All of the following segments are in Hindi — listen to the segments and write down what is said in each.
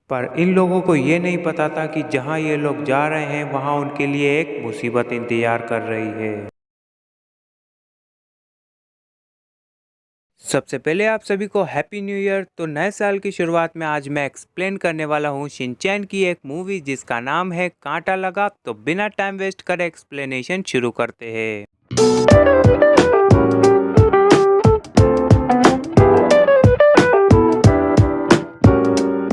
पर इन लोगों को ये नहीं पता था कि जहाँ ये लोग जा रहे हैं वहाँ उनके लिए एक मुसीबत इंतजार कर रही है। सबसे पहले आप सभी को हैप्पी न्यू ईयर। तो नए साल की शुरुआत में आज मैं एक्सप्लेन करने वाला हूँ शिनचैन की एक मूवी जिसका नाम है कांटा लगा। तो बिना टाइम वेस्ट करे एक्सप्लेनेशन शुरू करते हैं।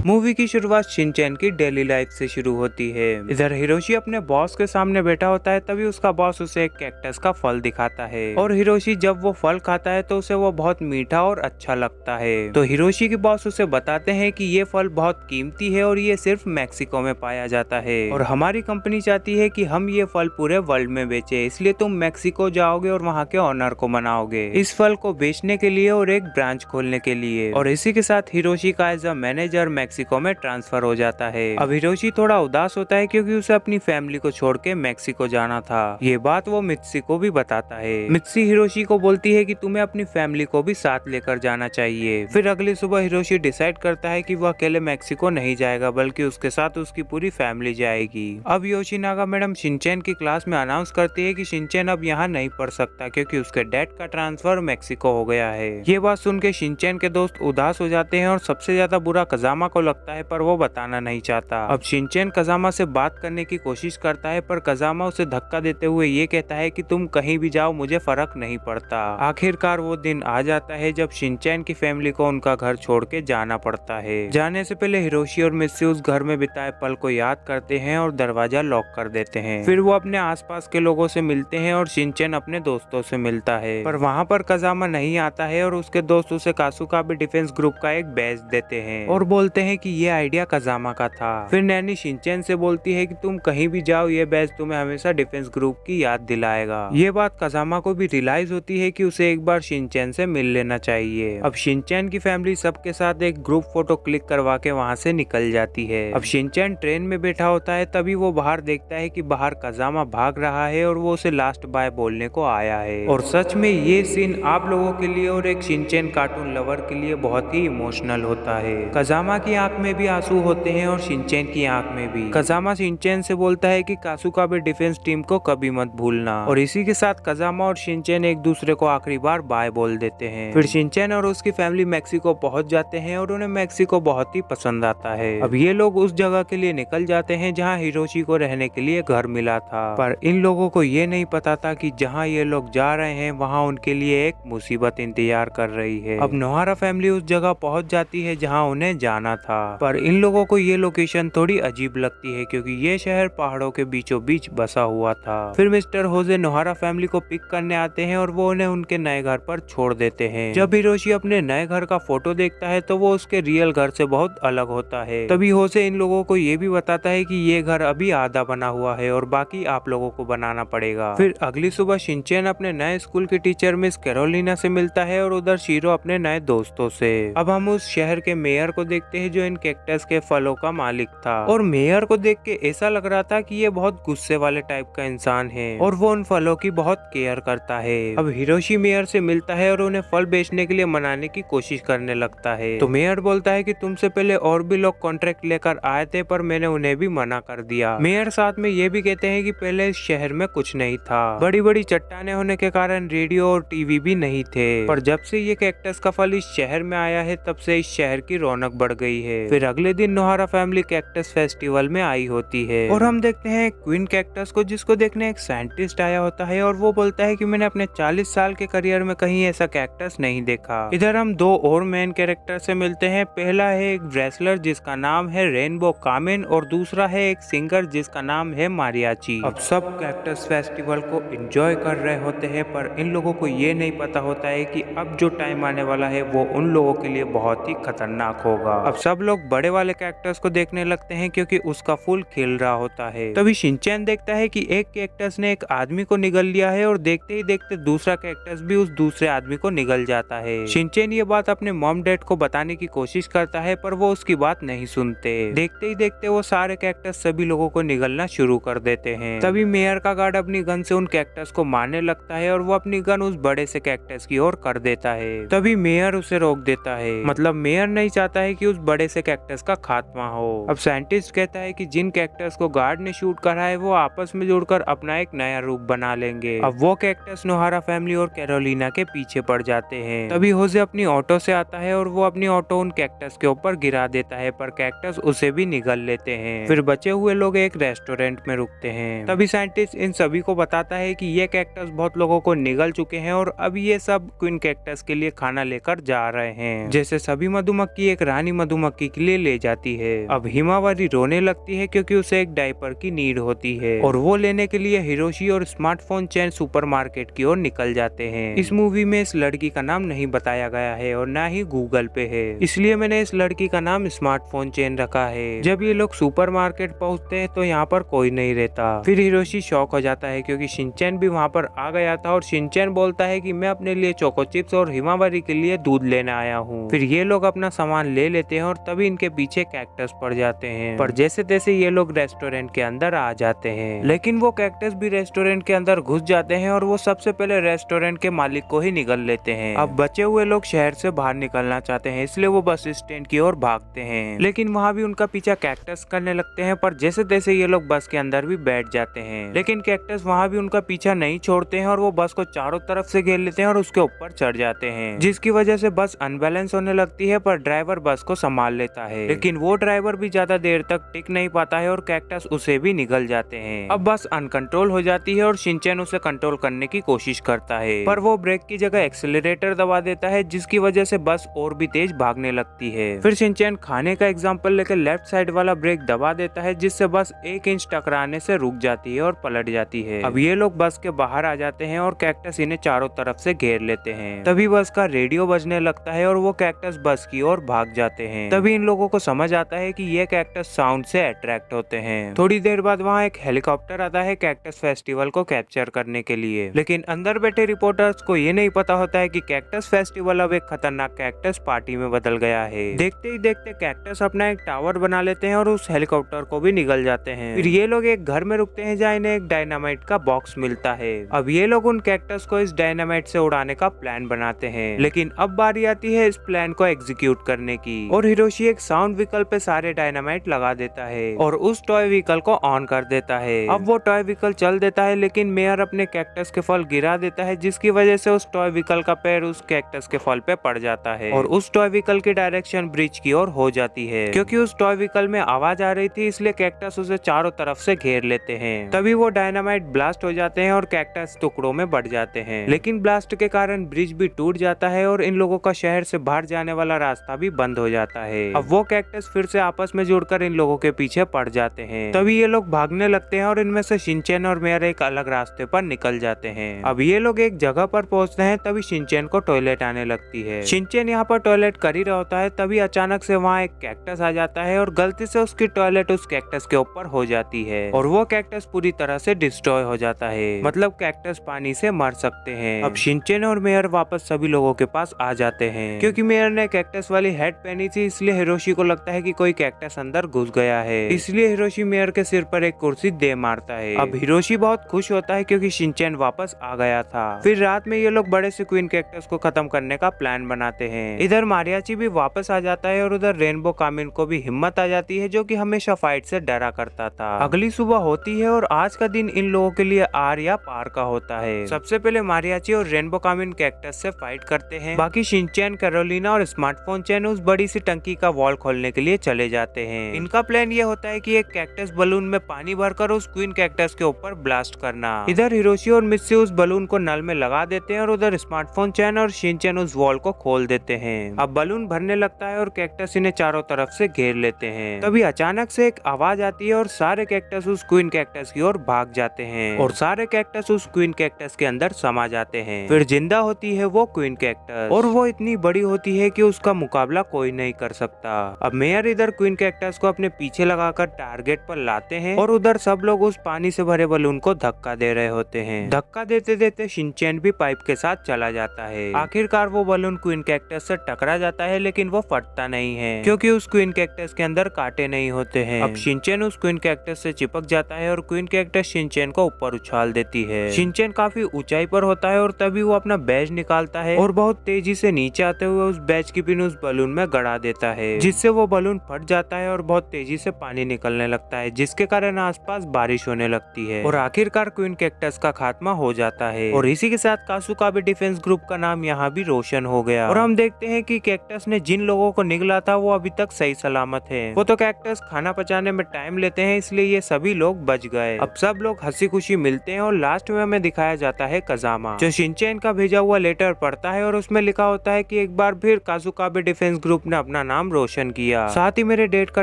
मूवी की शुरुआत शिनचैन की डेली लाइफ से शुरू होती है। इधर हिरोशी अपने बॉस के सामने बैठा होता है, तभी उसका बॉस उसे एक कैक्टस का फल दिखाता है और हिरोशी जब वो फल खाता है तो उसे वो बहुत मीठा और अच्छा लगता है। तो हिरोशी के बॉस उसे बताते हैं कि ये फल बहुत कीमती है और ये सिर्फ मैक्सिको में पाया जाता है और हमारी कंपनी चाहती है कि हम ये फल पूरे वर्ल्ड में बेचे, इसलिए तुम मैक्सिको जाओगे और वहाँ के ऑनर को मनाओगे इस फल को बेचने के लिए और एक ब्रांच खोलने के लिए। और इसी के साथ हिरोशी का एज अ मैनेजर मैक्सिको में ट्रांसफर हो जाता है। अब हिरोशी थोड़ा उदास होता है क्योंकि उसे अपनी फैमिली को छोड़ के मैक्सिको जाना था। ये बात वो मित्सी को भी बताता है। मित्सी हिरोशी को बोलती है कि तुम्हें अपनी फैमिली को भी साथ लेकर जाना चाहिए। फिर अगली सुबह हिरोशी डिसाइड करता है कि वह अकेले मैक्सिको नहीं जाएगा बल्कि उसके साथ उसकी पूरी फैमिली जाएगी। अब योशिनागा मैडम शिनचैन की क्लास में अनाउंस करती है कि शिनचैन अब यहाँ नहीं पढ़ सकता क्योंकि उसके डैड का ट्रांसफर मैक्सिको हो गया है। ये बात सुन के शिनचैन के दोस्त उदास हो जाते हैं और सबसे ज्यादा बुरा कजामा को लगता है, पर वो बताना नहीं चाहता। अब शिनचैन कजामा से बात करने की कोशिश करता है, पर कजामा उसे धक्का देते हुए ये कहता है कि तुम कहीं भी जाओ मुझे फर्क नहीं पड़ता। आखिरकार वो दिन आ जाता है जब शिनचैन की फैमिली को उनका घर छोड़ के जाना पड़ता है। जाने से पहले हिरोशी और मित्सी उस घर में बिताए पल को याद करते हैं और दरवाजा लॉक कर देते हैं। फिर वो अपने आसपास के लोगों से मिलते हैं और शिनचैन अपने दोस्तों से मिलता है, पर वहाँ पर कजामा नहीं आता है और उसके दोस्त उसे कासुका भी डिफेंस ग्रुप का एक बैज देते हैं और बोलते हैं कि ये आइडिया कजामा का था। फिर नैनी शिनचैन से बोलती है कि तुम कहीं भी जाओ ये बैज तुम्हें हमेशा डिफेंस ग्रुप की याद दिलाएगा। ये बात कजामा को भी रियलाइज होती है कि उसे एक बार शिनचैन से मिल लेना चाहिए। अब शिनचैन की फैमिली सबके साथ एक ग्रुप फोटो क्लिक करवा के वहाँ से निकल जाती है। अब शिनचैन ट्रेन में बैठा होता है, तभी वो बाहर देखता है कि बाहर कजामा भाग रहा है और वो उसे लास्ट बाय बोलने को आया है। और सच में ये सीन आप लोगों के लिए और एक शिनचैन कार्टून लवर के लिए बहुत ही इमोशनल होता है। कजामा की आंख में भी आंसू होते हैं और शिनचैन की आंख में भी। कजामा शिनचैन से बोलता है कि कासुका भी डिफेंस टीम को कभी मत भूलना। और इसी के साथ कजामा और शिनचैन एक दूसरे को आखिरी बार बाय बोल देते हैं। फिर शिनचैन और उसकी फैमिली मैक्सिको पहुंच जाते हैं और उन्हें मैक्सिको बहुत ही पसंद आता है। अब ये लोग उस जगह के लिए निकल जाते हैं जहाँ हिरोशी को रहने के लिए घर मिला था, पर इन लोगों को ये नहीं पता था कि जहाँ ये लोग जा रहे हैं वहाँ उनके लिए एक मुसीबत इंतजार कर रही है। अब नोहारा फैमिली उस जगह पहुंच जाती है जहाँ उन्हें जाना था, पर इन लोगों को ये लोकेशन थोड़ी अजीब लगती है क्योंकि ये शहर पहाड़ों के बीचों बीच बसा हुआ था। फिर मिस्टर होजे नोहारा फैमिली को पिक करने आते हैं और वो उन्हें उनके नए घर पर छोड़ देते हैं। जब हिरोशी अपने नए घर का फोटो देखता है तो वो उसके रियल घर से बहुत अलग होता है। तभी होजे इन लोगों को ये भी बताता है कि ये घर अभी आधा बना हुआ है और बाकी आप लोगों को बनाना पड़ेगा। फिर अगली सुबह शिनचैन अपने नए स्कूल की टीचर मिस कैरोलिना से मिलता है और उधर शीरो अपने नए दोस्तों से। अब हम उस शहर के मेयर को देखते हैं जो इन कैक्टस के फलों का मालिक था और मेयर को देख के ऐसा लग रहा था कि ये बहुत गुस्से वाले टाइप का इंसान है और वो उन फलों की बहुत केयर करता है। अब हिरोशी मेयर से मिलता है और उन्हें फल बेचने के लिए मनाने की कोशिश करने लगता है। तो मेयर बोलता है कि तुमसे पहले और भी लोग कॉन्ट्रैक्ट लेकर आए थे पर मैंने उन्हें भी मना कर दिया। मेयर साथ में ये भी कहते हैं कि पहले इस शहर में कुछ नहीं था, बड़ी बड़ी चट्टाने होने के कारण रेडियो और टीवी भी नहीं थे, पर जब से ये कैक्टस का फल इस शहर में आया है तब से इस शहर की रौनक बढ़ गई है। फिर अगले दिन नोहारा फैमिली कैक्टस फेस्टिवल में आई होती है और हम देखते हैं क्वीन कैक्टस को, जिसको देखने एक साइंटिस्ट आया होता है और वो बोलता है कि मैंने अपने 40 साल के करियर में कहीं ऐसा कैक्टस नहीं देखा। इधर हम दो और मेन कैरेक्टर से मिलते हैं। पहला है एक रेसलर जिसका नाम है रेनबो कामिन और दूसरा है एक सिंगर जिसका नाम है मारियाची। अब सब कैक्टस फेस्टिवल को एंजॉय कर रहे होते हैं, पर इन लोगों को ये नहीं पता होता है कि अब जो टाइम आने वाला है वो उन लोगों के लिए बहुत ही खतरनाक होगा। अब सब लोग बड़े वाले कैक्टस को देखने लगते हैं क्योंकि उसका फूल खिल रहा होता है। तभी शिनचैन देखता है कि एक कैक्टस ने एक आदमी को निगल लिया है और देखते ही देखते दूसरा कैक्टस भी उस दूसरे आदमी को निगल जाता है। शिनचैन ये बात अपने मॉम डैड को बताने की कोशिश करता है, पर वो उसकी बात नहीं सुनते। देखते ही देखते वो सारे कैक्टस सभी लोगों को निगलना शुरू कर देते हैं। तभी मेयर का गार्ड अपनी गन से उन कैक्टस को मारने लगता है और वो अपनी गन उस बड़े से कैक्टस की ओर कर देता है। तभी मेयर उसे रोक देता है। मतलब मेयर नहीं चाहता है कि उस बड़े से कैक्टस का खात्मा हो। अब साइंटिस्ट कहता है कि जिन कैक्टस को गार्ड ने शूट करा है वो आपस में जुड़कर अपना एक नया रूप बना लेंगे। अब वो कैक्टस नोहारा फैमिली और कैरोलिना के पीछे पड़ जाते हैं। तभी होजे अपनी ऑटो से आता है और वो अपनी ऑटो उन कैक्टस के ऊपर गिरा देता है, पर कैक्टस उसे भी निगल लेते हैं। फिर बचे हुए लोग एक रेस्टोरेंट में रुकते हैं। तभी साइंटिस्ट इन सभी को बताता है कि ये कैक्टस बहुत लोगों को निगल चुके हैं और अब ये सब क्वीन कैक्टस के लिए खाना लेकर जा रहे हैं, जैसे सभी मधुमक्खी एक रानी मधुमक्खी के लिए ले जाती है। अब हिमावरी रोने लगती है क्योंकि उसे एक डायपर की नीड होती है और वो लेने के लिए हिरोशी और स्मार्टफोन चेन सुपरमार्केट की ओर निकल जाते हैं। इस मूवी में इस लड़की का नाम नहीं बताया गया है और ना ही गूगल पे है, इसलिए मैंने इस लड़की का नाम स्मार्टफोन चेन रखा है। जब ये लोग सुपरमार्केट पहुंचते हैं तो यहाँ पर कोई नहीं रहता। फिर हिरोशी शॉक हो जाता है क्योंकि शिनचैन भी वहाँ पर आ गया था और शिनचैन बोलता है कि मैं अपने लिए चोको चिप्स और हिमावरी के लिए दूध लेने आया हूँ। फिर ये लोग अपना सामान ले लेते हैं और तभी इनके पीछे कैक्टस पड़ जाते हैं, पर जैसे तैसे ये लोग रेस्टोरेंट के अंदर आ जाते हैं। लेकिन वो कैक्टस भी रेस्टोरेंट के अंदर घुस जाते हैं और वो सबसे पहले रेस्टोरेंट के मालिक को ही निगल लेते हैं। अब बचे हुए लोग शहर से बाहर निकलना चाहते हैं, इसलिए वो बस स्टैंड की ओर भागते हैं, लेकिन वहाँ भी उनका पीछा कैक्टस करने लगते हैं। पर जैसे तैसे ये लोग बस के अंदर भी बैठ जाते हैं, लेकिन कैक्टस वहाँ भी उनका पीछा नहीं छोड़ते हैं और वो बस को चारों तरफ से घेर लेते हैं और उसके ऊपर चढ़ जाते हैं, जिसकी वजह से बस अनबैलेंस होने लगती है। पर ड्राइवर बस को संभाल लेता है, लेकिन वो ड्राइवर भी ज्यादा देर तक टिक नहीं पाता है और कैक्टस उसे भी निगल जाते हैं। अब बस अनकंट्रोल हो जाती है और शिनचैन उसे कंट्रोल करने की कोशिश करता है, पर वो ब्रेक की जगह एक्सेलरेटर दबा देता है, जिसकी वजह से बस और भी तेज भागने लगती है। फिर शिनचैन खाने का एग्जाम्पल लेकर लेफ्ट साइड वाला ब्रेक दबा देता है, जिससे बस 1 इंच टकराने से रुक जाती है और पलट जाती है। अब ये लोग बस के बाहर आ जाते हैं और कैक्टस इन्हें चारों तरफ से घेर लेते हैं। तभी बस का रेडियो बजने लगता है और वो कैक्टस बस की ओर भाग जाते हैं। तभी इन लोगों को समझ आता है कि ये कैक्टस साउंड से अट्रैक्ट होते हैं। थोड़ी देर बाद वहाँ एक हेलीकॉप्टर आता है कैक्टस फेस्टिवल को कैप्चर करने के लिए, लेकिन अंदर बैठे रिपोर्टर्स को ये नहीं पता होता है कि कैक्टस फेस्टिवल अब एक खतरनाक कैक्टस पार्टी में बदल गया है। देखते ही देखते कैक्टस अपना एक टावर बना लेते हैं और उस हेलीकॉप्टर को भी निगल जाते हैं। फिर ये लोग एक घर में रुकते हैं जहाँ इन्हें एक डायनामाइट का बॉक्स मिलता है। अब ये लोग उन कैक्टस को इस डायनामाइट से उड़ाने का प्लान बनाते हैं, लेकिन अब बारी आती है इस प्लान को एग्जीक्यूट करने की और हिरोशी एक साउंड व्हीकल पे सारे डायनामाइट लगा देता है और उस टॉय व्हीकल को ऑन कर देता है। अब वो टॉय व्हीकल चल देता है, लेकिन मेयर अपने कैक्टस के फल गिरा देता है, जिसकी वजह से उस टॉय व्हीकल का पैर उस कैक्टस के फल पे पड़ जाता है और उस टॉय व्हीकल की डायरेक्शन ब्रिज की ओर हो जाती है। क्योंकि उस टॉय व्हीकल में आवाज आ रही थी, इसलिए कैक्टस उसे चारों तरफ से घेर लेते हैं। तभी वो डायनामाइट ब्लास्ट हो जाते हैं और कैक्टस टुकड़ों में बढ़ जाते हैं, लेकिन ब्लास्ट के कारण ब्रिज भी टूट जाता है और इन लोगों का शहर से बाहर जाने वाला रास्ता भी बंद हो जाता है। अब वो कैक्टस फिर से आपस में जुड़कर इन लोगों के पीछे पड़ जाते हैं। तभी ये लोग भागने लगते हैं और इनमें से शिनचैन और मेयर एक अलग रास्ते पर निकल जाते हैं। अब ये लोग एक जगह पर पहुंचते हैं, तभी शिनचैन को टॉयलेट आने लगती है। शिनचैन यहाँ पर टॉयलेट कर ही रहा होता है, तभी अचानक से वहाँ एक कैक्टस आ जाता है और गलती से उसकी टॉयलेट उस कैक्टस के ऊपर हो जाती है और वो कैक्टस पूरी तरह से डिस्ट्रॉय हो जाता है, मतलब कैक्टस पानी से मर सकते हैं। अब शिनचैन और मेयर वापस सभी लोगों के पास आ जाते हैं। क्योंकि मेयर ने कैक्टस वाली हेड पहनी थी, इसलिए हिरोशी को लगता है कि कोई कैक्टस अंदर घुस गया है, इसलिए हिरोशी मेयर के सिर पर एक कुर्सी दे मारता है। अब हिरोशी बहुत खुश होता है क्योंकि शिनचैन वापस आ गया था। फिर रात में ये लोग बड़े से क्वीन कैक्टस को खत्म करने का प्लान बनाते हैं। इधर मारियाची भी वापस आ जाता है और उधर रेनबो कामिन को भी हिम्मत आ जाती है, जो कि हमेशा फाइट से डरा करता था। अगली सुबह होती है और आज का दिन इन लोगों के लिए आर या पार का होता है। सबसे पहले मारियाची और रेनबो कामिन कैक्टस से फाइट करते हैं। बाकी शिनचैन, कैरोलिना और स्मार्टफोन चैन उस बड़ी सी टंकी का वॉल खोलने के लिए चले जाते हैं। इनका प्लान ये होता है कि एक कैक्टस बलून में पानी भरकर उस क्वीन कैक्टस के ऊपर ब्लास्ट करना। इधर हिरोशी और मिस्सी उस बलून को नल में लगा देते हैं और उधर स्मार्टफोन चैन और शिनचैन उस वॉल को खोल देते हैं। अब बलून भरने लगता है और कैक्टस इन्हें चारों तरफ से घेर लेते हैं। तभी अचानक से एक आवाज आती है और सारे कैक्टस उस क्वीन कैक्टस की ओर भाग जाते हैं और सारे कैक्टस उस क्वीन कैक्टस के अंदर समा जाते हैं। फिर जिंदा होती है वो क्वीन कैक्टस और वो इतनी बड़ी होती है कि उसका मुकाबला कोई नहीं कर सकता। अब मेयर इधर क्वीन कैक्टस को अपने पीछे लगाकर टारगेट पर लाते हैं और उधर सब लोग उस पानी से भरे बलून को धक्का दे रहे होते हैं। धक्का देते देते शिनचैन भी पाइप के साथ चला जाता है। आखिरकार वो बलून क्वीन कैक्टस से टकरा जाता है, लेकिन वो फटता नहीं है क्योंकि उस क्वीन कैक्टस के अंदर कांटे नहीं होते हैं। अब शिनचैन उस क्वीन कैक्टस से चिपक जाता है और क्वीन कैक्टस शिनचैन को ऊपर उछाल देती है। शिनचैन काफी ऊंचाई पर होता है और तभी वो अपना बैज निकालता है और बहुत तेजी से नीचे आते हुए उस बैज की पिन उस बलून में गड़ा देता है। है, जिससे वो बलून फट जाता है और बहुत तेजी से पानी निकलने लगता है, जिसके कारण आसपास बारिश होने लगती है और आखिरकार क्वीन कैक्टस का खात्मा हो जाता है। और इसी के साथ कासुकाबे डिफेंस ग्रुप का नाम यहाँ भी रोशन हो गया और हम देखते हैं कि कैक्टस ने जिन लोगों को निगला था वो अभी तक सही सलामत है। वो तो कैक्टस खाना पचाने में टाइम लेते हैं, इसलिए ये सभी लोग बच गए। अब सब लोग हंसी खुशी मिलते हैं और लास्ट में हमें दिखाया जाता है कजामा, जो शिनचैन का भेजा हुआ लेटर पढ़ता है और उसमें लिखा होता है कि एक बार फिर कासुकाबे डिफेंस ग्रुप ने अपना नाम रोशन किया, साथ ही मेरे डेट का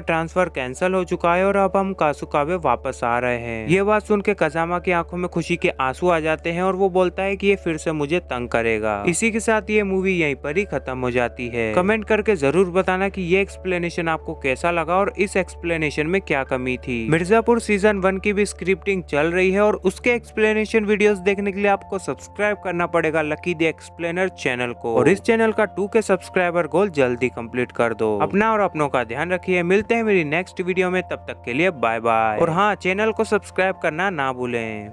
ट्रांसफर कैंसिल हो चुका है और अब हम कासुकाबे वापस आ रहे हैं। ये बात सुन के कजामा की आंखों में खुशी के आंसू आ जाते हैं और वो बोलता है कि ये फिर से मुझे तंग करेगा। इसी के साथ ये मूवी यहीं पर ही खत्म हो जाती है। कमेंट करके जरूर बताना कि ये एक्सप्लेनेशन आपको कैसा लगा और इस एक्सप्लेनेशन में क्या कमी थी। मिर्जापुर सीजन 1 की भी स्क्रिप्टिंग चल रही है और उसके एक्सप्लेनेशन वीडियोस देखने के लिए आपको सब्सक्राइब करना पड़ेगा लकी द एक्सप्लेनर चैनल को, और इस चैनल का 2K सब्सक्राइबर गोल जल्दी कंप्लीट कर दो। अपना और अपनों का ध्यान रखिए। मिलते हैं मेरी नेक्स्ट वीडियो में, तब तक के लिए बाय बाय। और हाँ, चैनल को सब्सक्राइब करना ना भूलें।